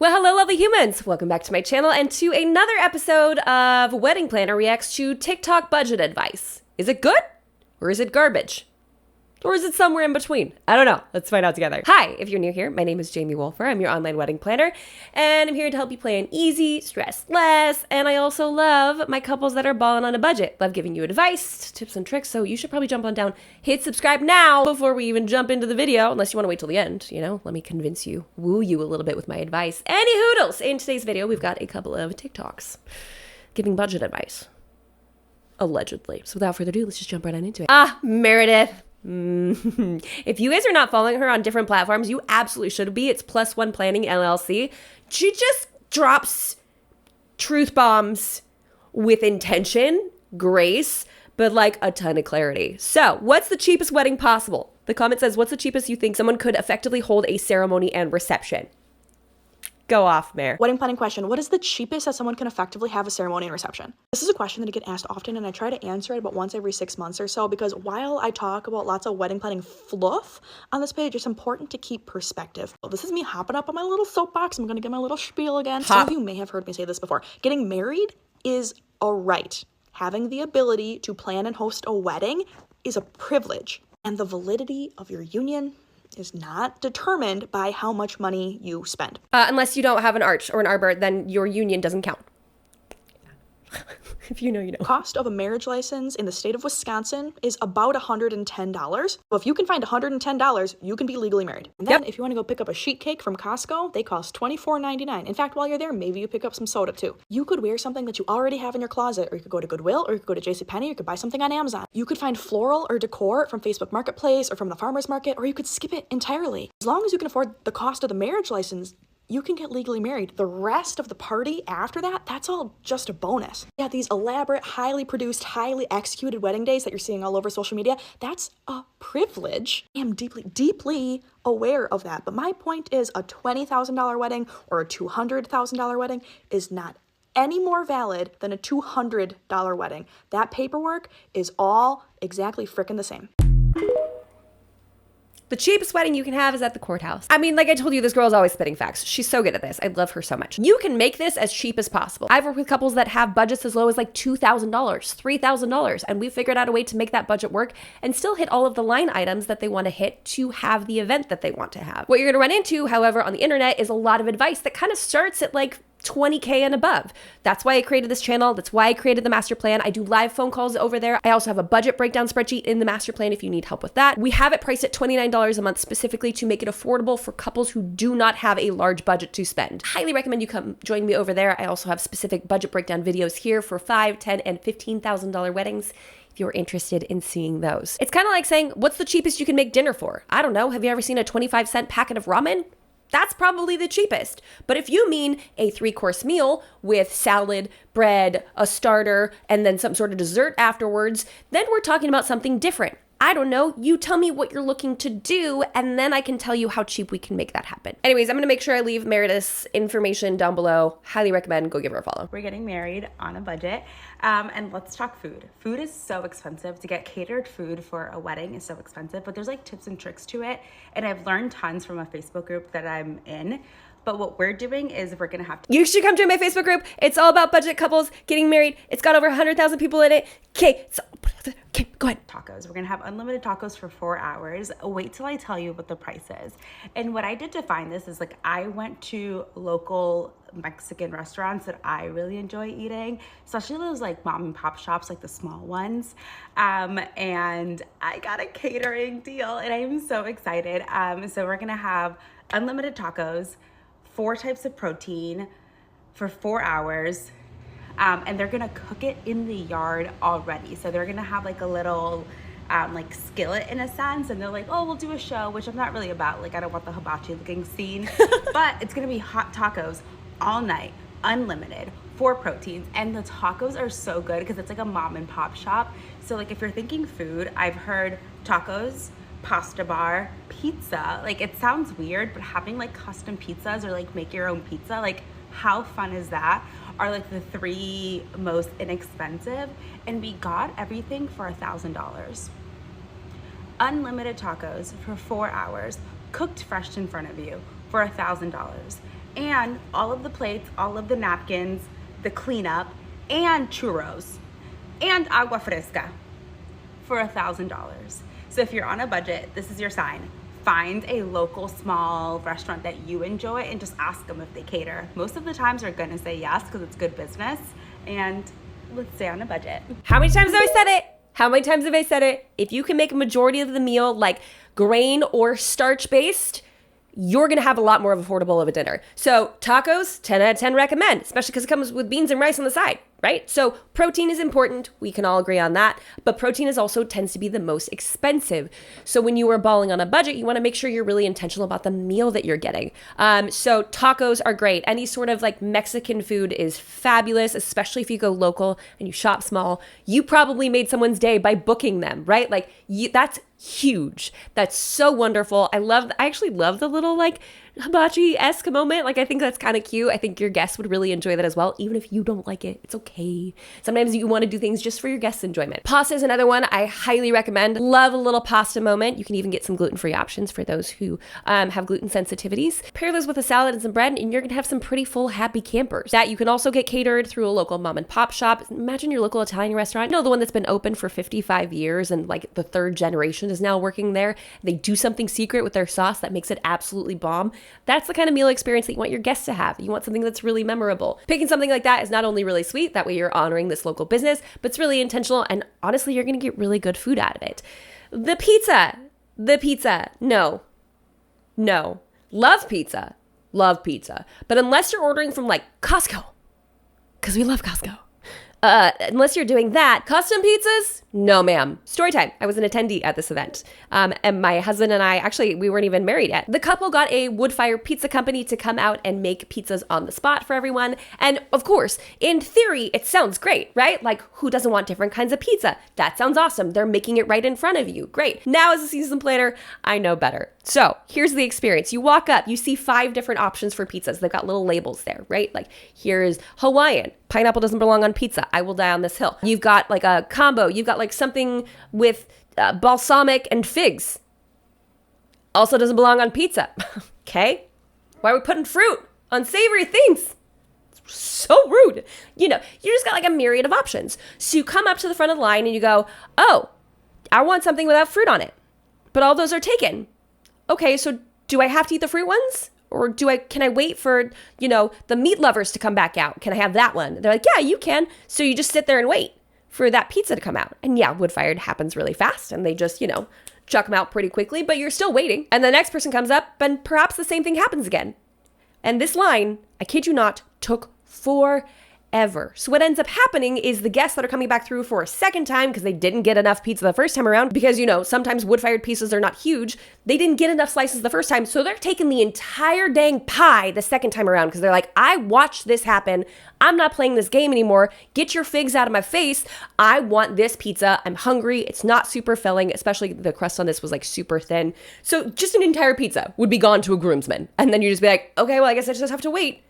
Well, hello, lovely humans. Welcome back to my channel and to another episode of Wedding Planner Reacts to TikTok budget advice. Is it good or is it garbage? Or is it somewhere in between? I don't know. Let's find out together. Hi, if you're new here, my name is Jamie Wolfer. I'm your online wedding planner, and I'm here to help you plan easy, stress less, and I also love my couples that are balling on a budget. Love giving you advice, tips, and tricks, so you should probably jump on down, hit subscribe now before we even jump into the video, unless you want to wait till the end, you know? Let me convince you, woo you a little bit with my advice. Any hoodles! In today's video, we've got a couple of TikToks giving budget advice. Allegedly. So without further ado, let's just jump right on into it. Meredith. If you guys are not following her on different platforms, you absolutely should be. It's Plus One Planning LLC. She just drops truth bombs with intention, grace, but like a ton of clarity. So, what's the cheapest wedding possible? The comment says, what's the cheapest you think someone could effectively hold a ceremony and reception? Go off, Mare. Wedding planning question. What is the cheapest that someone can effectively have a ceremony and reception? This is a question that I get asked often, and I try to answer it about once every 6 months or so, because while I talk about lots of wedding planning fluff on this page, it's important to keep perspective. Well, this is me hopping up on my little soapbox. I'm going to get my little spiel again. Some of you may have heard me say this before. Getting married is a right. Having the ability to plan and host a wedding is a privilege, and the validity of your union is not determined by how much money you spend. Unless you don't have an arch or an arbor, then your union doesn't count. If you know, you know. Cost of a marriage license in the state of Wisconsin is about $110. So if you can find $110, you can be legally married. And then if you want to go pick up a sheet cake from Costco, they cost $24.99. In fact, while you're there, maybe you pick up some soda too. You could wear something that you already have in your closet, or you could go to Goodwill, or you could go to JCPenney, or you could buy something on Amazon. You could find floral or decor from Facebook Marketplace or from the farmer's market, or you could skip it entirely. As long as you can afford the cost of the marriage license, you can get legally married. The rest of the party after that, that's all just a bonus. Yeah, these elaborate, highly produced, highly executed wedding days that you're seeing all over social media, that's a privilege. I am deeply, deeply aware of that. But my point is, a $20,000 wedding or a $200,000 wedding is not any more valid than a $200 wedding. That paperwork is all exactly frickin' the same. The cheapest wedding you can have is at the courthouse. I mean, like I told you, this girl is always spitting facts. She's so good at this. I love her so much. You can make this as cheap as possible. I've worked with couples that have budgets as low as like $2,000, $3,000, and we figured out a way to make that budget work and still hit all of the line items that they want to hit to have the event that they want to have. What you're going to run into, however, on the internet is a lot of advice that kind of starts at like $20K and above. That's why I created this channel. That's why I created the master plan. I do live phone calls over there. I also have a budget breakdown spreadsheet in the master plan if you need help with that. We have it priced at $29 a month specifically to make it affordable for couples who do not have a large budget to spend. Highly recommend you come join me over there. I also have specific budget breakdown videos here for $5,000, $10,000, and $15,000 weddings if you're interested in seeing those. It's kind of like saying, what's the cheapest you can make dinner for? I don't know. Have you ever seen a 25-cent packet of ramen? That's probably the cheapest. But if you mean a 3-course meal with salad, bread, a starter, and then some sort of dessert afterwards, then we're talking about something different. I don't know. You tell me what you're looking to do, and then I can tell you how cheap we can make that happen. Anyways, I'm going to make sure I leave Meredith's information down below. Highly recommend. Go give her a follow. We're getting married on a budget, and let's talk food. Food is so expensive. To get catered food for a wedding is so expensive, but there's like tips and tricks to it, and I've learned tons from a Facebook group that I'm in. But what we're doing is we're gonna have to— You should come join my Facebook group. It's all about budget couples getting married. It's got over 100,000 people in it. Okay, go ahead. Tacos. We're gonna have unlimited tacos for 4 hours. Wait till I tell you what the price is. And what I did to find this is, like, I went to local Mexican restaurants that I really enjoy eating, especially those like mom and pop shops, like the small ones. And I got a catering deal, and I am so excited. So we're gonna have unlimited tacos, 4 types of protein for 4 hours, and they're gonna cook it in the yard already. So they're gonna have like a little like skillet in a sense, and they're like, oh, we'll do a show, which I'm not really about. Like, I don't want the hibachi looking scene, but it's gonna be hot tacos all night, unlimited, 4 proteins, and the tacos are so good because it's like a mom and pop shop. So like, if you're thinking food, I've heard tacos, pasta bar, pizza. Like, it sounds weird, but having like custom pizzas or like make your own pizza, like how fun is that, are like the 3 most inexpensive, and we got everything for $1,000. Unlimited tacos for 4 hours, cooked fresh in front of you for $1,000. and all of the plates, all of the napkins, the cleanup, and churros, and agua fresca for $1,000. So if you're on a budget, this is your sign. Find a local small restaurant that you enjoy and just ask them if they cater. Most of the times they're gonna say yes because it's good business, and let's stay on a budget. How many times have I said it? How many times have I said it? If you can make a majority of the meal like grain or starch based, you're going to have a lot more of affordable of a dinner. So tacos, 10 out of 10 recommend, especially because it comes with beans and rice on the side, right? So protein is important. We can all agree on that. But protein is also tends to be the most expensive. So when you are balling on a budget, you want to make sure you're really intentional about the meal that you're getting. So tacos are great. Any sort of like Mexican food is fabulous, especially if you go local and you shop small. You probably made someone's day by booking them, right? Like that's huge. That's so wonderful. I actually love the little like hibachi-esque moment. Like I think that's kind of cute. I think your guests would really enjoy that as well. Even if you don't like it, it's okay. Sometimes you want to do things just for your guests' enjoyment. Pasta is another one I highly recommend. Love a little pasta moment. You can even get some gluten-free options for those who have gluten sensitivities. Pair those with a salad and some bread and you're gonna have some pretty full, happy campers. That you can also get catered through a local mom and pop shop. Imagine your local Italian restaurant. You know, the one that's been open for 55 years and like the third generation is now working there. They do something secret with their sauce that makes it absolutely bomb. That's the kind of meal experience that you want your guests to have. You want something that's really memorable. Picking something like that is not only really sweet, that way you're honoring this local business, but it's really intentional and honestly, you're gonna get really good food out of it. The pizza, no. Love pizza, but unless you're ordering from like Costco, because we love Costco, unless you're doing that, custom pizzas, no ma'am. Story time. I was an attendee at this event. And my husband and I, actually, we weren't even married yet. The couple got a wood fire pizza company to come out and make pizzas on the spot for everyone. And of course, in theory, it sounds great, right? Like who doesn't want different kinds of pizza? That sounds awesome. They're making it right in front of you. Great. Now as a seasoned planner, I know better. So here's the experience. You walk up, you see 5 different options for pizzas. They've got little labels there, right? Like here's Hawaiian. Pineapple doesn't belong on pizza. I will die on this hill. You've got like a combo. You've got like something with balsamic and figs. Also doesn't belong on pizza. Okay? Why are we putting fruit on savory things? It's so rude. You know, you just got like a myriad of options. So you come up to the front of the line and you go, oh, I want something without fruit on it. But all those are taken. Okay, so do I have to eat the fruit ones? Or can I wait for, the meat lovers to come back out? Can I have that one? They're like, yeah, you can. So you just sit there and wait for that pizza to come out. And yeah, wood fired happens really fast and they just, chuck them out pretty quickly, but you're still waiting. And the next person comes up and perhaps the same thing happens again. And this line, I kid you not, took forever. So what ends up happening is the guests that are coming back through for a second time because they didn't get enough pizza the first time around, because sometimes wood-fired pizzas are not huge. They didn't get enough slices the first time, so they're taking the entire dang pie the second time around because they're like, I watched this happen. I'm not playing this game anymore. Get your figs out of my face. I want this pizza. I'm hungry. It's not super filling, especially the crust on this was like super thin. So just an entire pizza would be gone to a groomsman. And then you just be like, okay, well, I guess I just have to wait.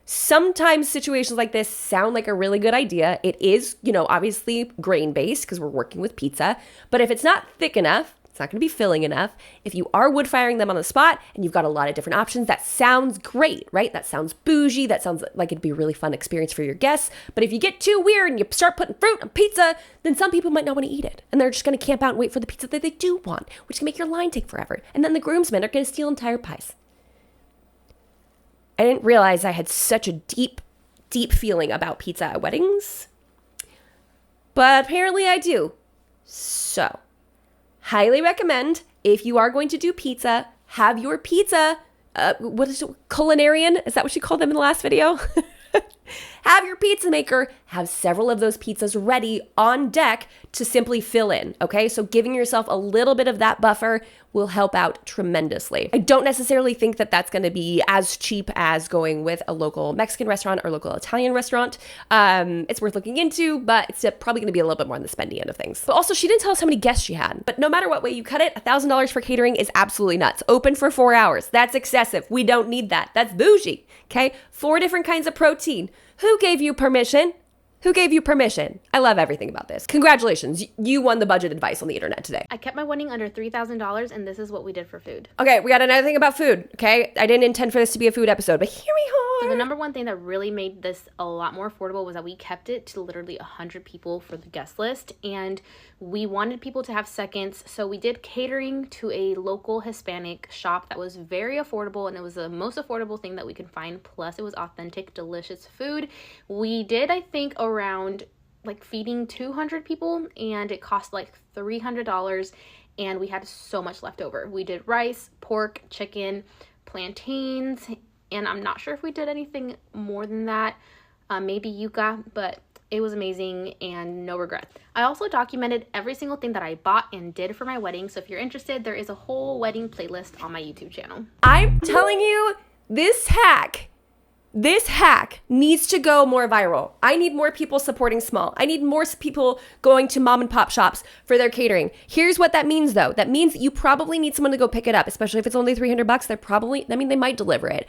Sometimes situations like this sound like a really good idea. It is, obviously grain-based because we're working with pizza. But if it's not thick enough, it's not going to be filling enough. If you are wood firing them on the spot and you've got a lot of different options, that sounds great, right? That sounds bougie. That sounds like it'd be a really fun experience for your guests. But if you get too weird and you start putting fruit on pizza, then some people might not want to eat it. And they're just going to camp out and wait for the pizza that they do want, which can make your line take forever. And then the groomsmen are going to steal entire pies. I didn't realize I had such a deep, deep feeling about pizza at weddings, but apparently I do. So, highly recommend if you are going to do pizza, have your pizza, what is it, culinarian? Is that what you called them in the last video? Have your pizza maker have several of those pizzas ready on deck to simply fill in, okay? So giving yourself a little bit of that buffer will help out tremendously. I don't necessarily think that that's going to be as cheap as going with a local Mexican restaurant or local Italian restaurant. It's worth looking into, but it's probably going to be a little bit more on the spendy end of things. But also, she didn't tell us how many guests she had. But no matter what way you cut it, $1,000 for catering is absolutely nuts. Open for 4 hours. That's excessive. We don't need that. That's bougie, okay? 4 different kinds of protein. Who gave you permission? Who gave you permission? I love everything about this. Congratulations. You won the budget advice on the internet today. I kept my wedding under $3,000, and this is what we did for food. Okay, we got another thing about food, okay? I didn't intend for this to be a food episode, but here we are. So the number one thing that really made this a lot more affordable was that we kept it to literally 100 people for the guest list, and we wanted people to have seconds, so we did catering to a local Hispanic shop that was very affordable, and it was the most affordable thing that we could find, plus it was authentic, delicious food. We did, I think, around like feeding 200 people, and it cost like $300, and we had so much left over. We did rice, pork, chicken, plantains, and I'm not sure if we did anything more than that, maybe yuca, but it was amazing and no regrets. I also documented every single thing that I bought and did for my wedding, so if you're interested, there is a whole wedding playlist on my YouTube channel. I'm telling you, this hack needs to go more viral. I need more people supporting small. I need more people going to mom and pop shops for their catering. Here's what that means though. That means you probably need someone to go pick it up, especially if it's only $300. They might deliver it.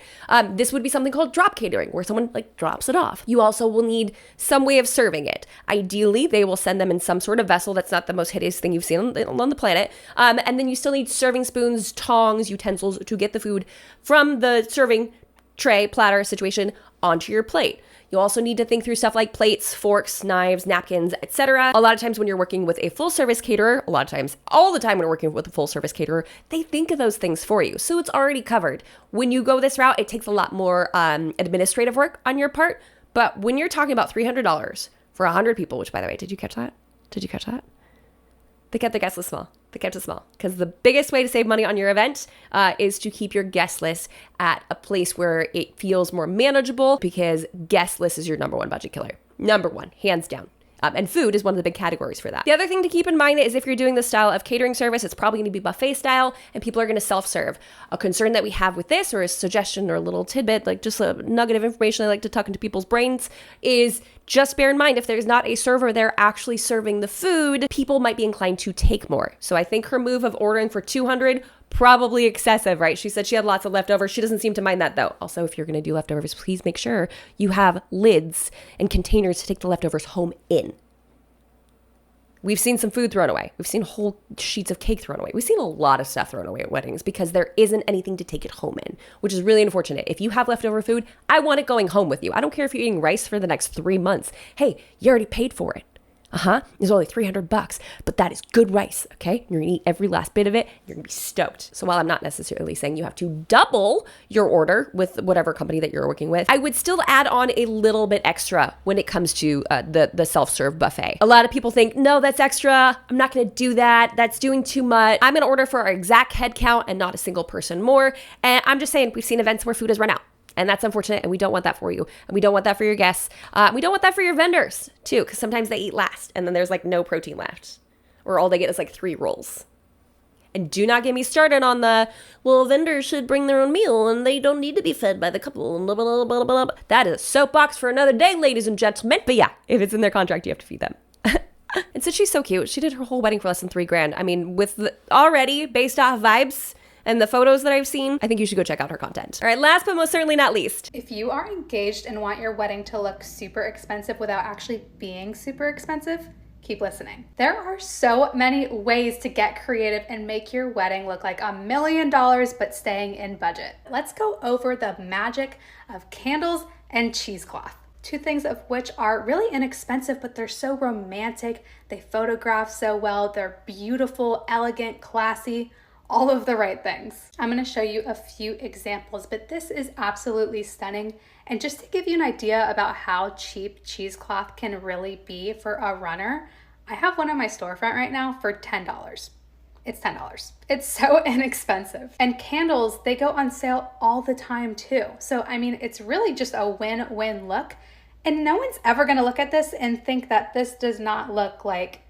This would be something called drop catering, where someone like drops it off. You also will need some way of serving it. Ideally, they will send them in some sort of vessel that's not the most hideous thing you've seen on the planet. And then you still need serving spoons, tongs, utensils to get the food from the serving tray, platter situation onto your plate. You also need to think through stuff like plates, forks, knives, napkins, etc. A lot of times when you're working with a full service caterer, all the time when you're working with a full service caterer, they think of those things for you. So it's already covered. When you go this route, it takes a lot more administrative work on your part. But when you're talking about $300 for 100 people, which by the way, did you catch that? They kept the guest list small. They kept it small because the biggest way to save money on your event is to keep your guest list at a place where it feels more manageable, because guest list is your number one budget killer. Number one, hands down. And food is one of the big categories for that. The other thing to keep in mind is if you're doing this style of catering service, it's probably going to be buffet style and people are going to self-serve. A concern that we have with this, or a suggestion or a little tidbit, like just a nugget of information I like to tuck into people's brains, is just bear in mind if there's not a server there actually serving the food, people might be inclined to take more. So I think her move of ordering for 200, probably excessive, right? She said she had lots of leftovers. She doesn't seem to mind that though. Also, if you're going to do leftovers, please make sure you have lids and containers to take the leftovers home in. We've seen some food thrown away. We've seen whole sheets of cake thrown away. We've seen a lot of stuff thrown away at weddings because there isn't anything to take it home in, which is really unfortunate. If you have leftover food, I want it going home with you. I don't care if you're eating rice for the next 3 months. Hey, you already paid for it. It's only $300, but that is good rice, okay? You're gonna eat every last bit of it. You're gonna be stoked. So while I'm not necessarily saying you have to double your order with whatever company that you're working with, I would still add on a little bit extra when it comes to the self-serve buffet. A lot of people think, no, that's extra. I'm not gonna do that. That's doing too much. I'm gonna order for our exact head count and not a single person more. And I'm just saying, we've seen events where food has run out. And that's unfortunate, and we don't want that for you. And we don't want that for your guests. We don't want that for your vendors, too, because sometimes they eat last, and then there's, like, no protein left. Or all they get is, like, 3 rolls. And do not get me started on vendors should bring their own meal, and they don't need to be fed by the couple, and blah, blah, blah, blah, blah. That is a soapbox for another day, ladies and gentlemen. But yeah, if it's in their contract, you have to feed them. And since she's so cute, she did her whole wedding for less than $3,000. I mean, already, based off vibes and the photos that I've seen, I think you should go check out her content. All right, last but most certainly not least. If you are engaged and want your wedding to look super expensive without actually being super expensive, keep listening. There are so many ways to get creative and make your wedding look like $1 million, but staying in budget. Let's go over the magic of candles and cheesecloth. 2 things of which are really inexpensive, but they're so romantic. They photograph so well. They're beautiful, elegant, classy. All of the right things. I'm going to show you a few examples, but this is absolutely stunning. And just to give you an idea about how cheap cheesecloth can really be for a runner, I have one on my storefront right now for $10. It's $10. It's so inexpensive. And candles, they go on sale all the time too. So, I mean, it's really just a win-win look. And no one's ever going to look at this and think that this does not look like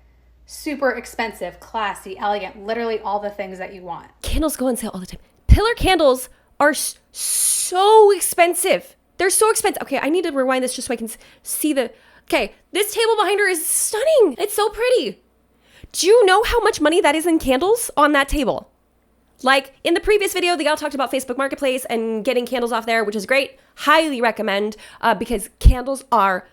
super expensive, classy, elegant, literally all the things that you want. Candles go on sale all the time. Pillar candles are so expensive. They're so expensive. Okay, I need to rewind this just so I can see okay, this table behind her is stunning. It's so pretty. Do you know how much money that is in candles on that table? Like in the previous video, the gal talked about Facebook Marketplace and getting candles off there, which is great. Highly recommend because candles are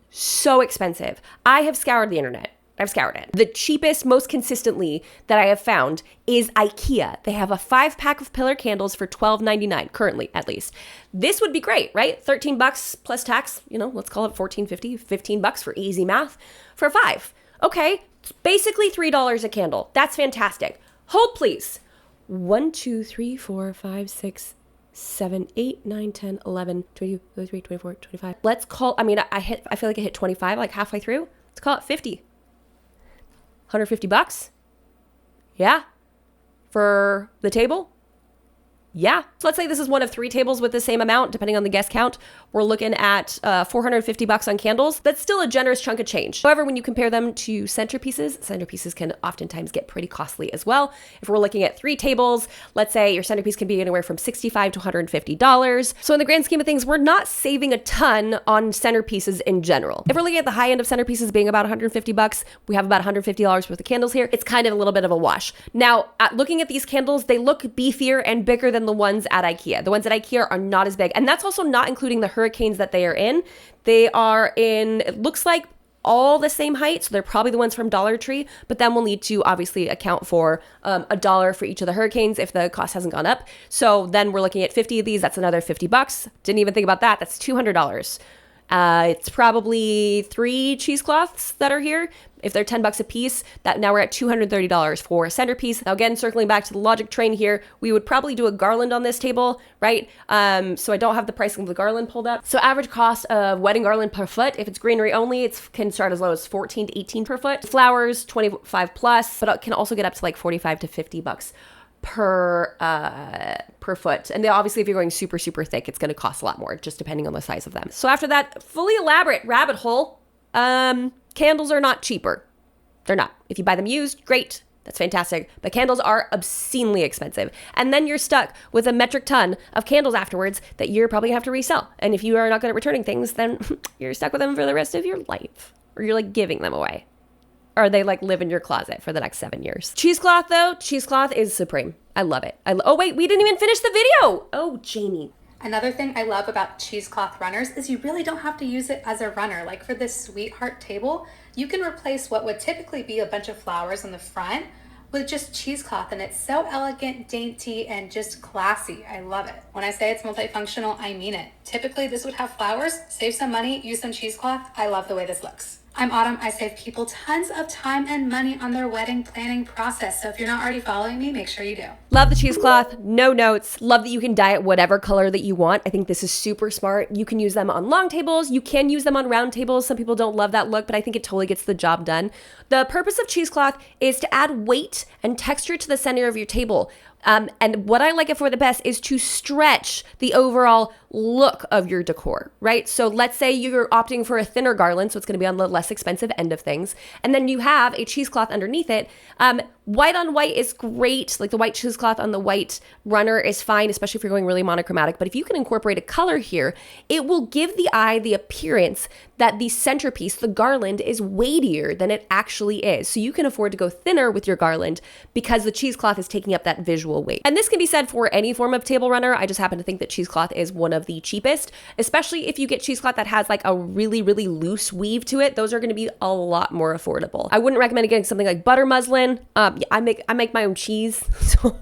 so expensive. I have scoured the internet. I've scoured it. The cheapest, most consistently that I have found is IKEA. They have a 5-pack of pillar candles for $12.99 currently, at least. This would be great, right? $13 plus tax, let's call it $14.50, $15 for easy math for 5. Okay, it's basically $3 a candle. That's fantastic. Hold please. 1, 2, 3, 4, 5, 6, 7, 8, 9, 10, 11, 22, 23, 24, 25. Let's call, I feel like I hit 25 like halfway through. Let's call it 50. $150? Yeah. For the table? Yeah. So let's say this is one of 3 tables with the same amount, depending on the guest count. We're looking at $450 on candles. That's still a generous chunk of change. However, when you compare them to centerpieces can oftentimes get pretty costly as well. If we're looking at 3 tables, let's say your centerpiece can be anywhere from $65 to $150. So in the grand scheme of things, we're not saving a ton on centerpieces in general. If we're looking at the high end of centerpieces being about $150, we have about $150 worth of candles here. It's kind of a little bit of a wash. Now, looking at these candles, they look beefier and bigger than the ones at IKEA. The ones at IKEA are not as big. And that's also not including the hurricanes that they are in. They are in, it looks like all the same height. So they're probably the ones from Dollar Tree, but then we'll need to obviously account for $1 for each of the hurricanes if the cost hasn't gone up. So then we're looking at 50 of these. That's another $50. Didn't even think about that. That's $200. It's probably 3 cheesecloths that are here. If they're $10 a piece, that now we're at $230 for a centerpiece. Now again, circling back to the logic train here, we would probably do a garland on this table, right? So I don't have the pricing of the garland pulled up. So average cost of wedding garland per foot, if it's greenery only, it can start as low as $14 to $18 per foot. Flowers, 25 plus, but it can also get up to like $45 to $50 per foot. And obviously if you're going super, super thick, it's going to cost a lot more, just depending on the size of them. So after that fully elaborate rabbit hole, candles are not cheaper. They're not. If you buy them used, great. That's fantastic. But candles are obscenely expensive. And then you're stuck with a metric ton of candles afterwards that you're probably gonna have to resell. And if you are not good at returning things, then you're stuck with them for the rest of your life. Or you're like giving them away. Or they like live in your closet for the next 7 years. Cheesecloth though, cheesecloth is supreme. I love it. Oh wait, we didn't even finish the video. Oh, Jamie. Another thing I love about cheesecloth runners is you really don't have to use it as a runner. Like for this sweetheart table, you can replace what would typically be a bunch of flowers on the front with just cheesecloth, and it's so elegant, dainty, and just classy. I love it. When I say it's multifunctional, I mean it. Typically this would have flowers, save some money, use some cheesecloth. I love the way this looks. I'm Autumn. I save people tons of time and money on their wedding planning process. So if you're not already following me, make sure you do. Love the cheesecloth, no notes. Love that you can dye it whatever color that you want. I think this is super smart. You can use them on long tables. You can use them on round tables. Some people don't love that look, but I think it totally gets the job done. The purpose of cheesecloth is to add weight and texture to the center of your table. And what I like it for the best is to stretch the overall look of your decor, right? So let's say you're opting for a thinner garland, so it's going to be on the less expensive end of things. And then you have a cheesecloth underneath it. White on white is great. Like the white cheesecloth on the white runner is fine, especially if you're going really monochromatic. But if you can incorporate a color here, it will give the eye the appearance that the centerpiece, the garland, is weightier than it actually is. So you can afford to go thinner with your garland because the cheesecloth is taking up that visual weight. And this can be said for any form of table runner. I just happen to think that cheesecloth is one of the cheapest, especially if you get cheesecloth that has like a really, really loose weave to it. Those are going to be a lot more affordable. I wouldn't recommend getting something like butter muslin. I make my own cheese, so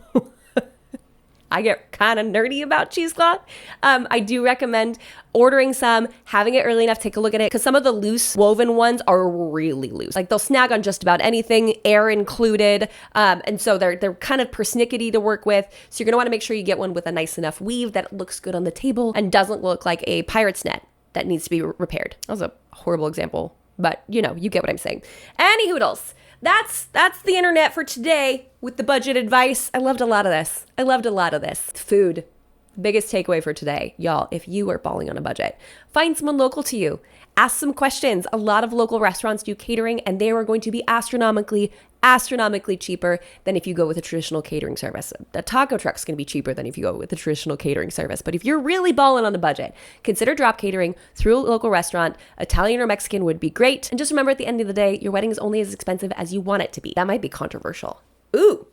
I get kind of nerdy about cheesecloth. I do recommend ordering some, having it early enough, take a look at it, because some of the loose woven ones are really loose. Like they'll snag on just about anything, air included, and so they're kind of persnickety to work with. So you're gonna want to make sure you get one with a nice enough weave that looks good on the table and doesn't look like a pirate's net that needs to be repaired. That was a horrible example, but you get what I'm saying. Any hoodles. That's the internet for today with the budget advice. I loved a lot of this. Food. Biggest takeaway for today. Y'all, if you are balling on a budget, find someone local to you. Ask some questions. A lot of local restaurants do catering, and they are going to be astronomically cheaper than if you go with a traditional catering service. The taco truck's going to be cheaper than if you go with a traditional catering service. But if you're really balling on a budget, consider drop catering through a local restaurant. Italian or Mexican would be great. And just remember, at the end of the day, your wedding is only as expensive as you want it to be. That might be controversial. Ooh.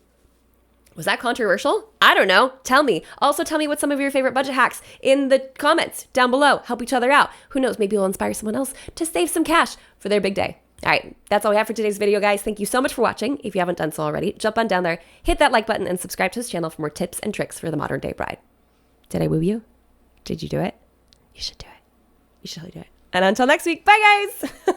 Was that controversial? I don't know. Tell me. Also tell me what some of your favorite budget hacks in the comments down below. Help each other out. Who knows, maybe we'll inspire someone else to save some cash for their big day. All right, that's all we have for today's video, guys. Thank you so much for watching. If you haven't done so already, jump on down there, hit that like button, and subscribe to this channel for more tips and tricks for the modern day bride. Did I woo you? Did you do it? You should do it. You should totally do it. And until next week, bye guys.